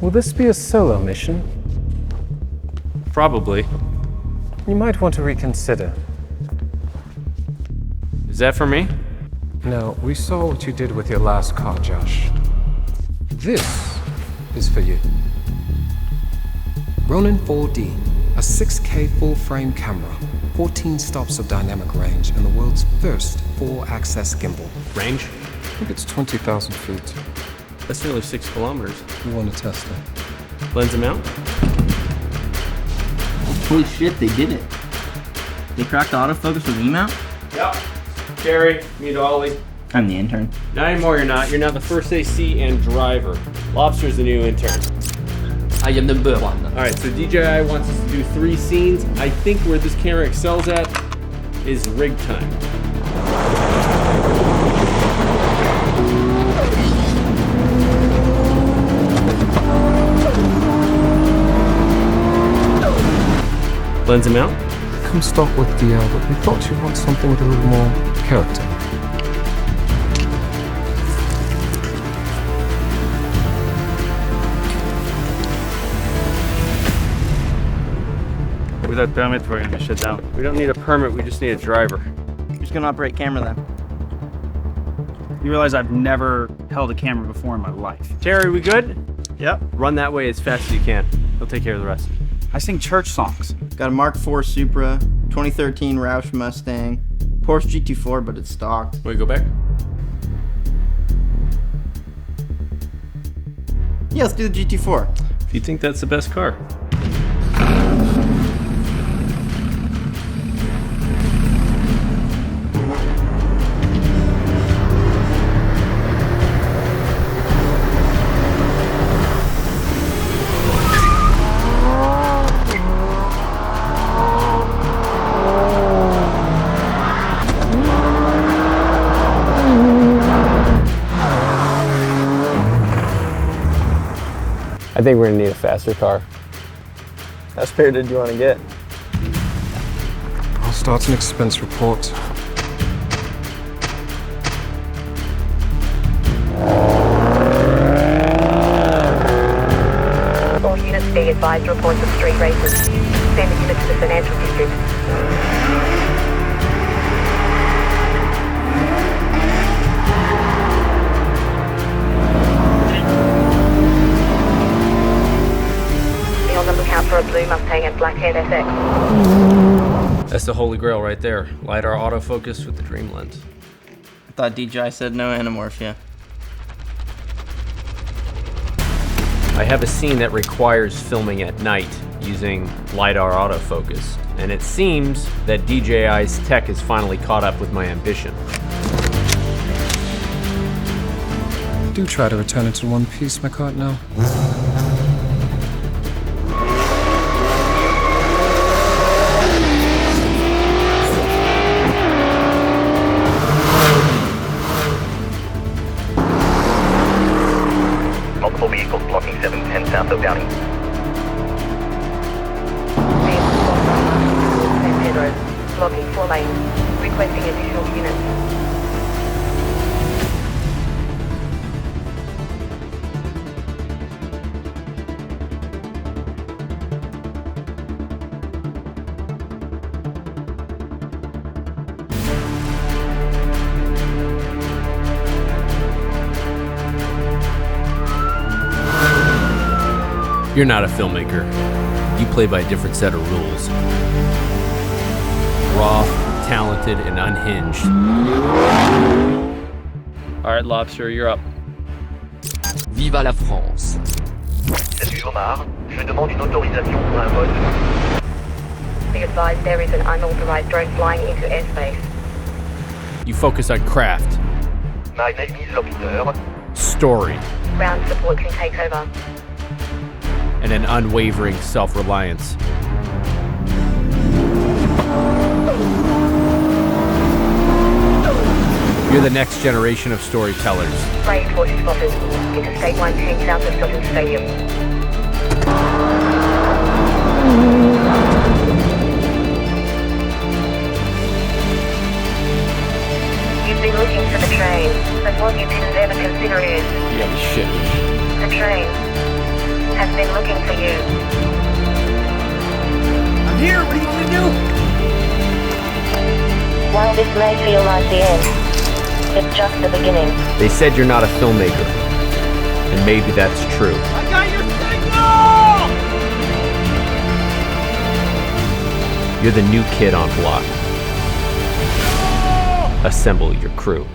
Will this be a solo mission? Probably. You might want to reconsider. Is that for me? No, we saw what you did with your last car, Josh. This is for you. Ronin 4D, a 6K full-frame camera, 14 stops of dynamic range, and the world's first 4-axis gimbal. Range? I think it's 20,000 feet. That's nearly 6 kilometers. You want to test it? Lens amount? Holy shit, they did it. They cracked the autofocus with E-mount? Yep. Terry, meet Ollie. I'm the intern. Not anymore, you're not. You're now the first AC and driver. Lobster's the new intern. I am number one. Alright, so DJI wants us to do 3 scenes. I think where this camera excels at is rig time. Lens amount? Come stock with DL, but we thought you'd want something with a little more character. Without permit, we're gonna shut down. We don't need a permit, we just need a driver. Who's gonna operate camera then? You realize I've never held a camera before in my life. Terry, we good? Yep. Run that way as fast as you can. He'll take care of the rest. I sing church songs. Got a Mark IV Supra, 2013 Roush Mustang, Porsche GT4, but it's stock. Want to go back? Yeah, let's do the GT4. If you think that's the best car. I think we're gonna need a faster car. How spirited do you want to get? I'll start an expense report. All units be advised reports of street races. Send a unit to the financial district. Be on the lookout for a blue Mustang and black-haired FX. That's the holy grail right there. Lidar autofocus with the dream lens. I thought DJI said no anamorphia. I have a scene that requires filming at night using Lidar autofocus, and it seems that DJI's tech has finally caught up with my ambition. Do try to return it to one piece, McCart, now. Multiple vehicles blocking 710 south of Downey. San Pedro, blocking 4 lanes, requesting additional units. You're not a filmmaker. You play by a different set of rules. Raw, talented, and unhinged. All right, Lobster, you're up. Viva la France. Salut Omar, je demande une autorisation pour un vol. Be advised there is an unauthorized drone flying into airspace. You focus on craft, My name is Lobster. story, Ground support can take over. and an unwavering self-reliance. You're the next generation of storytellers. Range forces spotted. Interstate 110 south of Sutton Stadium. You've been looking for the train, but what you didn't ever consider is You gotta be shitting me. the train. has been looking for you. I'm here. What do you want me to do? While this may feel like the end, it's just the beginning. They said you're not a filmmaker, and maybe that's true. I got your signal! You're the new kid on block. Assemble your crew.